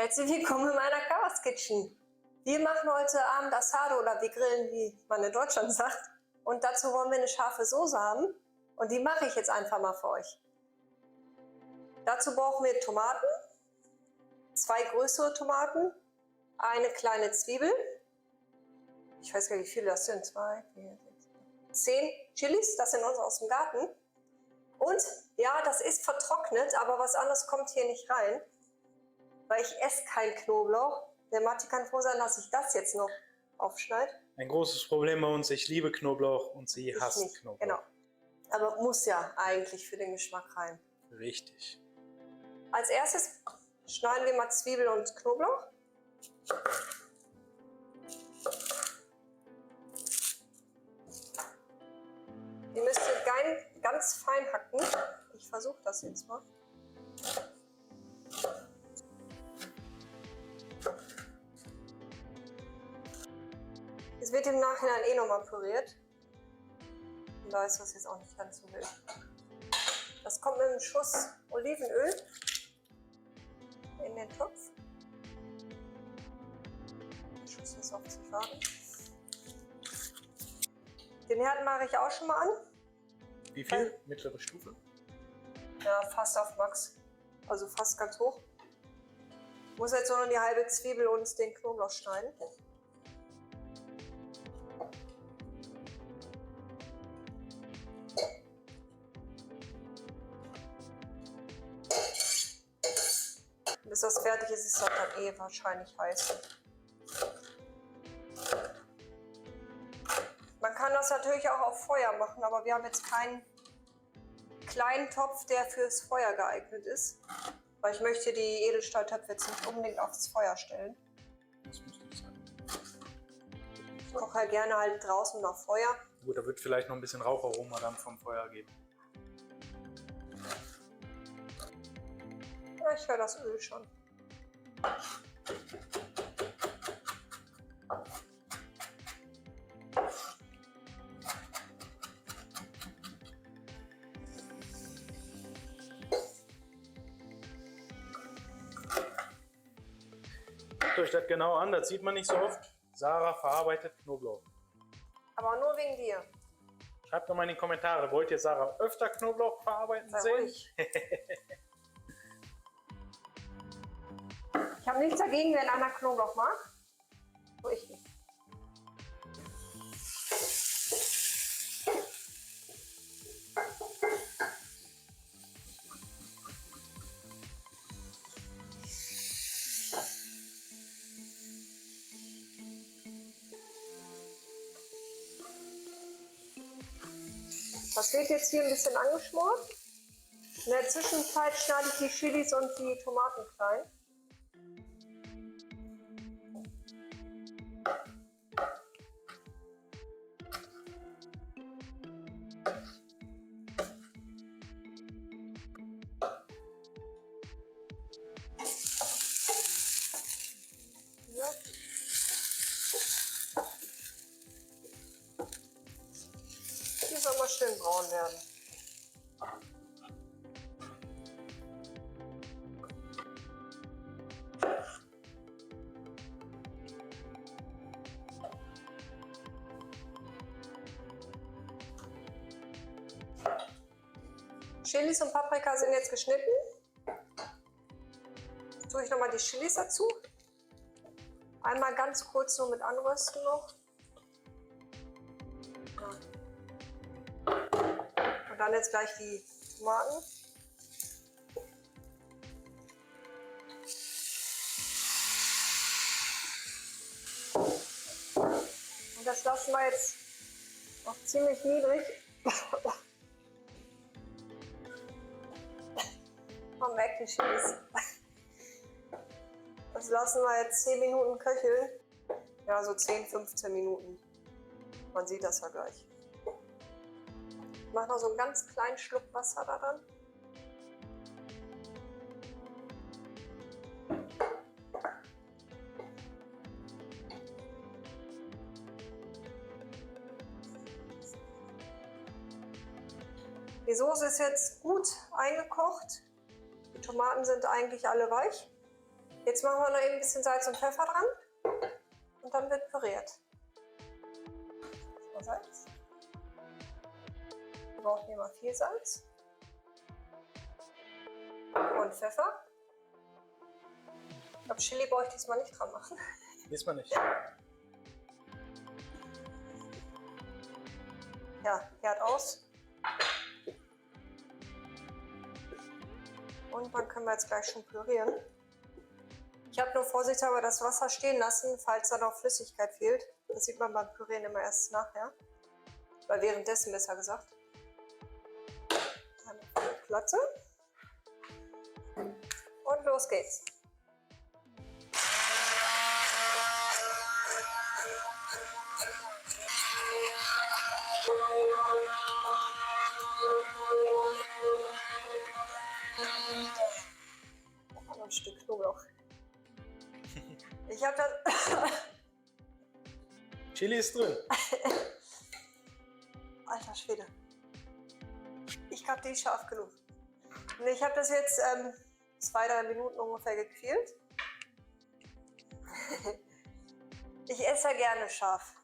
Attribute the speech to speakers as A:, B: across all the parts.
A: Herzlich willkommen in meiner Chaos Kitchen. Wir machen heute Abend Asado oder wir grillen, wie man in Deutschland sagt. Und dazu wollen wir eine scharfe Soße haben. Und die mache ich jetzt einfach mal für euch. Dazu brauchen wir Tomaten, 2 größere Tomaten, eine kleine Zwiebel. Ich weiß gar nicht, wie viele das sind. 2, 4, 6, 10 Chilis, das sind unsere aus dem Garten. Und ja, das ist vertrocknet, aber was anderes kommt hier nicht rein. Weil ich esse kein Knoblauch. Der Matti kann froh sein, dass ich das jetzt noch aufschneide.
B: Ein großes Problem bei uns, ich liebe Knoblauch und sie hasst
A: nicht.
B: Knoblauch.
A: Genau. Aber muss ja eigentlich für den Geschmack rein.
B: Richtig.
A: Als erstes schneiden wir mal Zwiebel und Knoblauch. Die müsst ihr ganz fein hacken. Ich versuche das jetzt mal. Es wird im Nachhinein eh nochmal püriert. Und da ist das jetzt auch nicht ganz so wild. Das kommt mit einem Schuss Olivenöl in den Topf. Der Schuss ist auf zu warten. Den Herd mache ich auch schon mal an.
B: Wie viel? Mittlere Stufe?
A: Ja, fast auf Max. Also fast ganz hoch. Ich muss jetzt nur noch die halbe Zwiebel und den Knoblauch schneiden. Bis das fertig ist, ist das dann eh wahrscheinlich heiß. Man kann das natürlich auch auf Feuer machen, aber wir haben jetzt keinen kleinen Topf, der fürs Feuer geeignet ist. Weil ich möchte die Edelstahltöpfe jetzt nicht unbedingt aufs Feuer stellen.
B: Das müsste ich sagen.
A: Ich koche halt gerne halt draußen auf Feuer.
B: Gut, da wird vielleicht noch ein bisschen Raucharoma dann vom Feuer geben.
A: Ja, ich höre das Öl schon.
B: Guckt euch das genau an, das sieht man nicht so oft. Sarah verarbeitet Knoblauch.
A: Aber nur wegen dir.
B: Schreibt doch mal in die Kommentare, wollt ihr Sarah öfter Knoblauch verarbeiten
A: Sei
B: sehen?
A: ruhig. Ich habe nichts dagegen, wenn einer Knoblauch mag. So ich nicht. Das wird jetzt hier ein bisschen angeschmort. In der Zwischenzeit schneide ich die Chilis und die Tomaten klein. Ja. Die soll mal schön braun werden. Chilis und Paprika sind jetzt geschnitten. Jetzt tue ich nochmal die Chilis dazu. Einmal ganz kurz nur mit anrösten noch. Ja. Und dann jetzt gleich die Tomaten. Und das lassen wir jetzt noch ziemlich niedrig. Man merkt die Chilis. Das lassen wir jetzt 10 Minuten köcheln. Ja, so 10, 15 Minuten. Man sieht das ja gleich. Ich mache noch so einen ganz kleinen Schluck Wasser da dran. Die Soße ist jetzt gut eingekocht. Die Tomaten sind eigentlich alle weich. Jetzt machen wir noch eben ein bisschen Salz und Pfeffer dran und dann wird püriert. Das war Salz. Wir brauchen immer viel Salz und Pfeffer. Ich glaube, Chili brauche ich diesmal nicht dran machen.
B: Diesmal nicht.
A: Ja, Herd aus. Und dann können wir jetzt gleich schon pürieren. Ich habe nur vorsichtshalber das Wasser stehen lassen, falls da noch Flüssigkeit fehlt. Das sieht man beim Pürieren immer erst nachher. Oder währenddessen besser gesagt. Einmal von der Platte. Und los geht's. Noch ein Stück Knoblauch. Ich habe das.
B: Chili ist drin.
A: Alter Schwede. Ich glaube, die ist scharf genug. Und ich habe das jetzt 2-3 Minuten ungefähr gequält. Ich esse ja gerne scharf.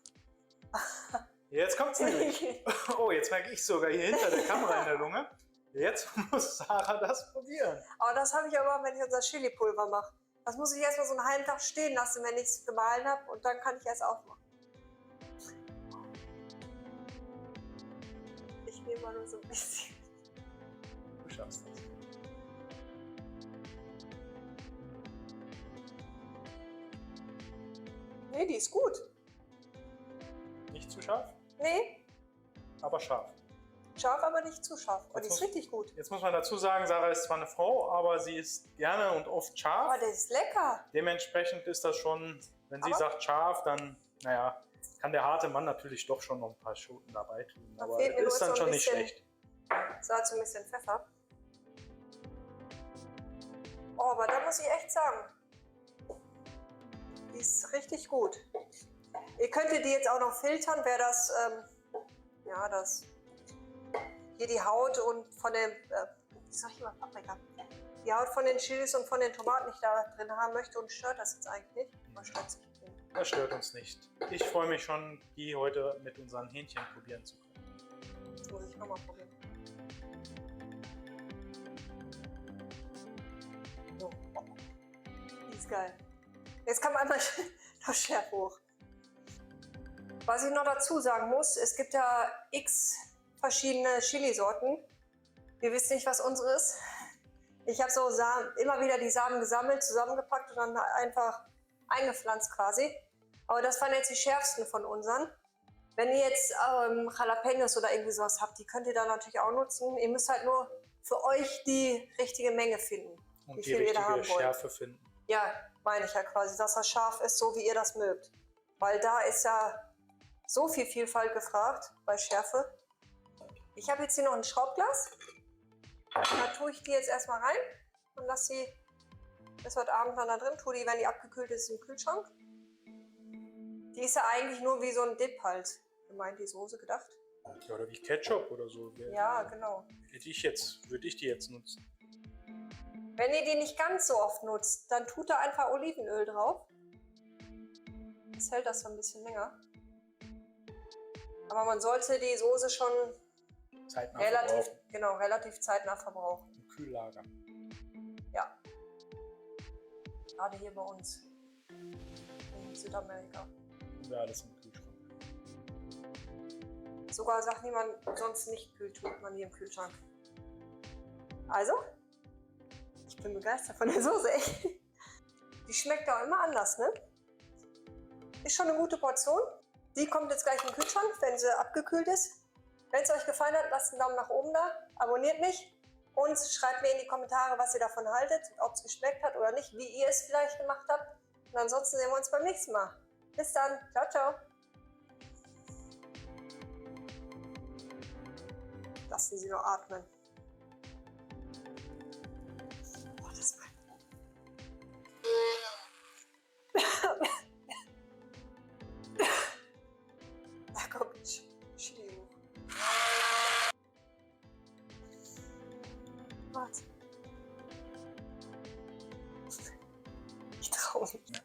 B: Jetzt kommt's nämlich. Oh, jetzt merke ich sogar hier hinter der Kamera in der Lunge. Jetzt muss Sarah das probieren.
A: Aber das habe ich aber, wenn ich unser Chili-Pulver mache. Das muss ich erstmal so einen halben Tag stehen lassen, wenn ich es gemahlen habe. Und dann kann ich erst aufmachen. Ich nehme mal nur so ein bisschen.
B: Du schaffst das.
A: Nee, die ist gut.
B: Nicht zu scharf,
A: Nee,
B: aber scharf.
A: scharf, aber nicht zu scharf. Und die
B: Jetzt
A: ist richtig gut.
B: Jetzt muss man dazu sagen, Sarah ist zwar eine Frau, aber sie isst gerne und oft scharf.
A: Aber der ist lecker.
B: Dementsprechend ist das schon, wenn sie
A: Aber-
B: sagt scharf, dann, naja, kann der harte Mann natürlich doch schon noch ein paar Schoten dabei tun.
A: Da
B: Aber
A: fehlt mir
B: ist
A: nur
B: dann
A: so ein
B: schon nicht
A: bisschen-
B: schlecht.
A: Salz und ein bisschen Pfeffer. Oh, aber da muss ich echt sagen, die ist richtig gut. Ihr könntet die jetzt auch noch filtern, wer das, ja, das, hier die Haut und von dem, wie sag ich immer, Paprika, die Haut von den Chilis und von den Tomaten nicht da drin haben möchte und stört das jetzt eigentlich nicht. Man stört sich nicht.
B: Das stört uns nicht. Ich freue mich schon, die heute mit unseren Hähnchen probieren zu können.
A: Das muss ich nochmal probieren. So. Die ist geil. Jetzt kann man einmal das Schärfe hoch. Was ich noch dazu sagen muss, es gibt ja x verschiedene Chilisorten. Wir wissen nicht, was unsere ist. Ich habe so immer wieder die Samen gesammelt, zusammengepackt und dann einfach eingepflanzt quasi. Aber das waren jetzt die schärfsten von unseren. Wenn ihr jetzt Jalapenos oder irgendwie sowas habt, die könnt ihr dann natürlich auch nutzen. Ihr müsst halt nur für euch die richtige Menge finden.
B: Und
A: wie
B: die
A: viel ihr da haben
B: richtige
A: wollt.
B: Schärfe finden.
A: Ja, meine ich ja quasi, dass das scharf ist, so wie ihr das mögt. Weil da ist ja so viel Vielfalt gefragt bei Schärfe. Ich habe jetzt hier noch ein Schraubglas. Da tue ich die jetzt erstmal rein und lasse sie bis heute Abend dann da drin. Tue die, wenn die abgekühlt ist, im Kühlschrank. Die ist ja eigentlich nur wie so ein Dip halt. Gemeint, die Soße gedacht.
B: Ja, oder wie Ketchup oder so.
A: Ja, genau.
B: Würde ich die jetzt nutzen.
A: Wenn ihr die nicht ganz so oft nutzt, dann tut da einfach Olivenöl drauf. Das hält das so ein bisschen länger. Aber man sollte die Soße schon
B: Zeitnah
A: relativ zeitnah verbrauchen.
B: im Kühllager.
A: Ja. Gerade hier bei uns in Südamerika.
B: Ja, alles im Kühlschrank.
A: Sogar sagt niemand, sonst nicht kühl, tut man die im Kühlschrank. Also, ich bin begeistert von der Soße, echt. Die schmeckt auch immer anders, ne? Ist schon eine gute Portion. Die kommt jetzt gleich im Kühlschrank, wenn sie abgekühlt ist. Wenn es euch gefallen hat, lasst einen Daumen nach oben da, abonniert mich und schreibt mir in die Kommentare, was ihr davon haltet, ob es geschmeckt hat oder nicht, wie ihr es vielleicht gemacht habt. Und ansonsten sehen wir uns beim nächsten Mal. Bis dann. Ciao, ciao. Lassen Sie nur atmen. Boah, das war... Da kommt Chili hoch. Warte.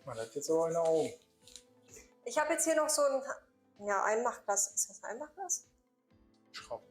B: Man hat jetzt aber eine Augen.
A: Ich habe jetzt hier noch so ein Einmachglas. Ist das ein Einmachglas?
B: Schrauben.